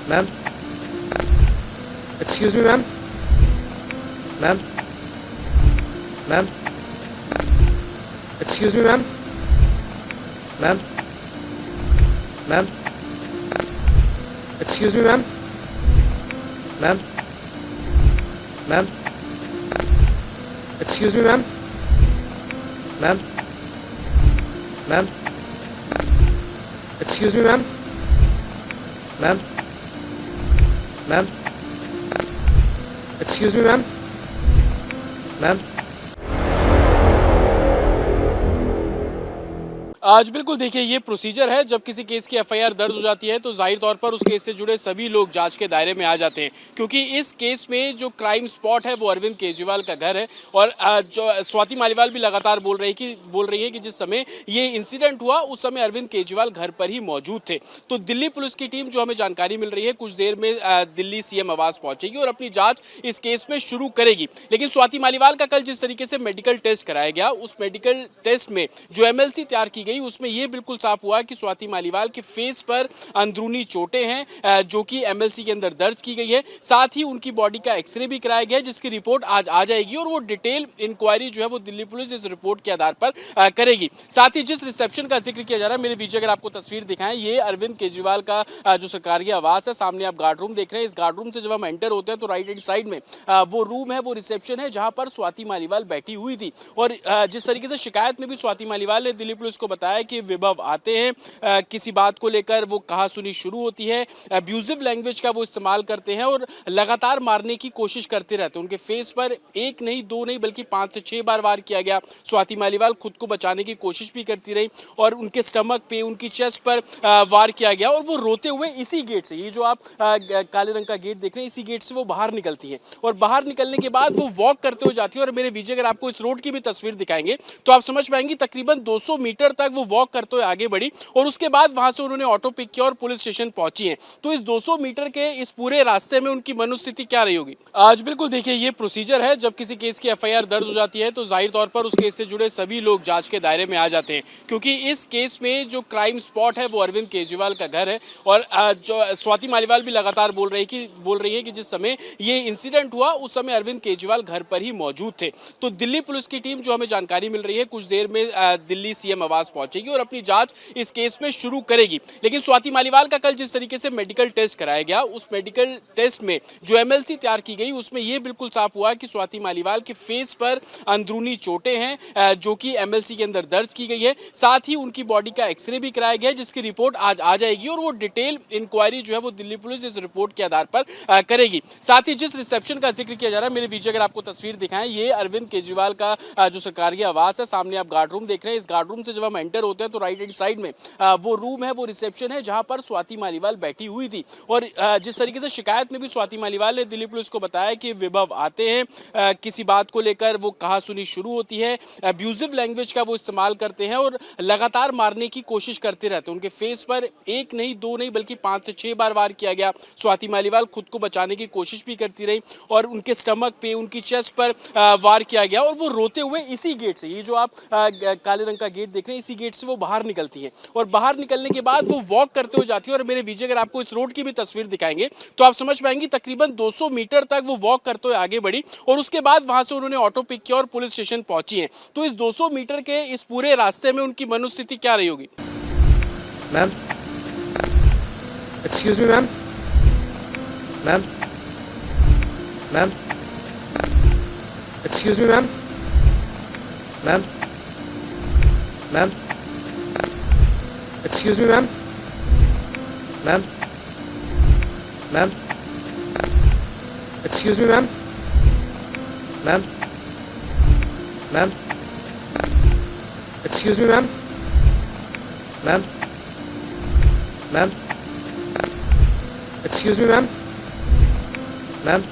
Ma'am, excuse me ma'am, ma'am, ma'am, excuse me ma'am, ma'am, ma'am, excuse me ma'am, ma'am, ma'am, excuse me ma'am, ma'am, ma'am, excuse me ma'am, ma'am, ma'am, excuse me ma'am, ma'am. आज बिल्कुल देखिए ये procedure है। जब किसी case की FIR दर्ज हो जाती है तो जाहिर तौर पर उस केस से जुड़े सभी लोग जांच के दायरे में आ जाते हैं, क्योंकि इस केस में जो क्राइम स्पॉट है वो अरविंद केजरीवाल का घर है। और जो स्वाति मालीवाल भी लगातार बोल रही है कि जिस समय ये इंसिडेंट हुआ उस समय अरविंद केजरीवाल घर पर ही मौजूद थे। तो दिल्ली पुलिस की टीम, जो हमें जानकारी मिल रही है, कुछ देर में दिल्ली सीएम आवास पहुंचेगी और अपनी जाँच इस केस में शुरू करेगी। लेकिन स्वाति मालीवाल का कल जिस तरीके से मेडिकल टेस्ट कराया गया, उस मेडिकल टेस्ट में जो एमएलसी तैयार की गई उसमें यह बिल्कुल साफ हुआ कि स्वाति मालीवाल के फेस पर अंदरूनी चोटें हैं, जो कि एमएलसी के अंदर दर्ज की गई है। साथ ही उनकी बॉडी का एक्सरे भी कराया गया है, जिसकी रिपोर्ट आज आ जाएगी और वो डिटेल इंक्वायरी जो है वो दिल्ली पुलिस इस रिपोर्ट के आधार पर करेगी। साथ ही जिस रिसेप्शन का जिक्र किया जा रहा है, मेरे विजय अगर आपको तस्वीर दिखाएं, ये अरविंद केजरीवाल का जो सरकारी आवास है। सामने आप गार्ड रूम देख रहे हैं। इस गार्ड रूम से जब हम एंटर होते हैं तो राइट हैंड साइड में वो रूम है, वो रिसेप्शन है जहां पर स्वाति मालीवाल बैठी हुई थी। और जिस तरीके से शिकायत में भी स्वाति मालीवाल ने दिल्ली पुलिस को बताया कि विभव आते हैं, किसी बात को लेकर वो कहा सुनी शुरू होती है, अब्यूजिव लैंग्वेज का वो इस्तेमाल करते हैं और लगातार मारने की कोशिश करते रहते हैं। उनके फेस पर एक नहीं, दो नहीं, बल्कि 5 से 6 बार वार किया गया। स्वाति मालीवाल खुद को बचाने की कोशिश भी करती रही और उनके स्टमक पे, उनकी चेस्ट पर वार किया गया। और वो रोते हुए इसी गेट से, ये जो आप काले रंग का गेट देख रहे हैं, इसी गेट से वो बाहर निकलती है। और बाहर निकलने के बाद वो वॉक करते हुए जाती है। और मेरे विजय अगर आपको इस रोड की भी तस्वीर दिखाएंगे तो आप समझ पाएंगे तकरीबन 200 मीटर तक वो वॉक करते हुए आगे बढ़ी और उसके बाद वहां से उन्होंने ऑटो पिक किया और पुलिस स्टेशन पहुंची हैं। तो इस 200 मीटर के इस पूरे रास्ते में उनकी मनोस्थिति क्या रही होगी? आज बिल्कुल देखिए ये प्रोसीजर है। जब किसी केस की एफआईआर दर्ज हो जाती है तो जाहिर तौर पर उस केस से जुड़े सभी लोग जांच के दायरे में आ जाते हैं, क्योंकि इस केस में जो क्राइम स्पॉट है वो अरविंद केजरीवाल का घर है। और जो स्वाति मालीवाल भी लगातार बोल रही है कि जिस समय ये इंसिडेंट हुआ उस समय अरविंद केजरीवाल घर पर ही मौजूद थे। तो दिल्ली पुलिस की टीम, जो हमें जानकारी मिल रही है, कुछ देर में दिल्ली सीएम आवास पहुंचेगी और अपनी जांच इस केस में शुरू करेगी। लेकिन स्वाति मालीवाल का कल जिस तरीके से मेडिकल टेस्ट कराया गया, उस मेडिकल टेस्ट में जो एमएलसी तैयार की गई उसमें यह बिल्कुल साफ हुआ कि स्वाति मालीवाल के फेस पर अंदरूनी चोटें हैं, जो कि एमएलसी के अंदर दर्ज की गई है। साथ ही उनकी बॉडी का एक्सरे भी कराया गया है, जिसकी रिपोर्ट आज आ जाएगी और वो डिटेल इंक्वायरी जो है वो दिल्ली पुलिस इस रिपोर्ट के आधार पर करेगी। साथ ही जिस रिसेप्शन का जिक्र किया जा रहा है, मेरे विजय अगर आपको तस्वीर दिखाएं, ये अरविंद केजरीवाल का जो सरकारी आवास है। सामने आप गार्ड रूम देख रहे हैं। इस गार्ड रूम से जब हम एंटर होते हैं तो राइट हैंड साइड में वो रूम है, वो रिसेप्शन है जहां पर स्वाति मालीवाल बैठी हुई थी। और जिस तरीके से शिकायत में भी स्वाति मालीवाल ने दिल्ली पुलिस को बताया कि विभव आते हैं, किसी बात को लेकर वो कहा सुनी शुरू होती है, अब्यूजिव लैंग्वेज का वो इस्तेमाल करते हैं और लगातार मारने की कोशिश करते रहते हैं। उनके फेस पर एक नहीं, दो नहीं, बल्कि 5 से 6 बार वार किया गया। स्वाति मालीवाल खुद को बचाने की कोशिश भी करती रही और उनके स्टमक पे, उनकी चेस्ट पर वार किया गया। और वो रोते हुए इसी गेट से, ये जो आप काले रंग का गेट देख रहे हैं, इसी गेट से वो बाहर निकलती है। और बाहर निकलने के बाद वो वॉक करते हुए जाती है। और मेरे विजय अगर आपको इस रोड की भी तस्वीर दिखाएंगे तो आप समझ पाएंगे तकरीबन 200 मीटर तक वो वॉक करते हुए आगे बढ़ी और उसके बाद वहां से उन्होंने ऑटो पिक किया और पुलिस स्टेशन पहुंची हैं। तो इस 200 मीटर के इस पूरे रास्ते में उनकी मनोस्थिति क्या रही होगी? Ma'am, excuse me ma'am, ma'am, ma'am, excuse me ma'am, ma'am, ma'am, excuse me ma'am, ma'am, ma'am, excuse me ma'am, ma'am, ma'am, excuse me ma'am, ma'am, ma'am, excuse me ma'am, ma'am,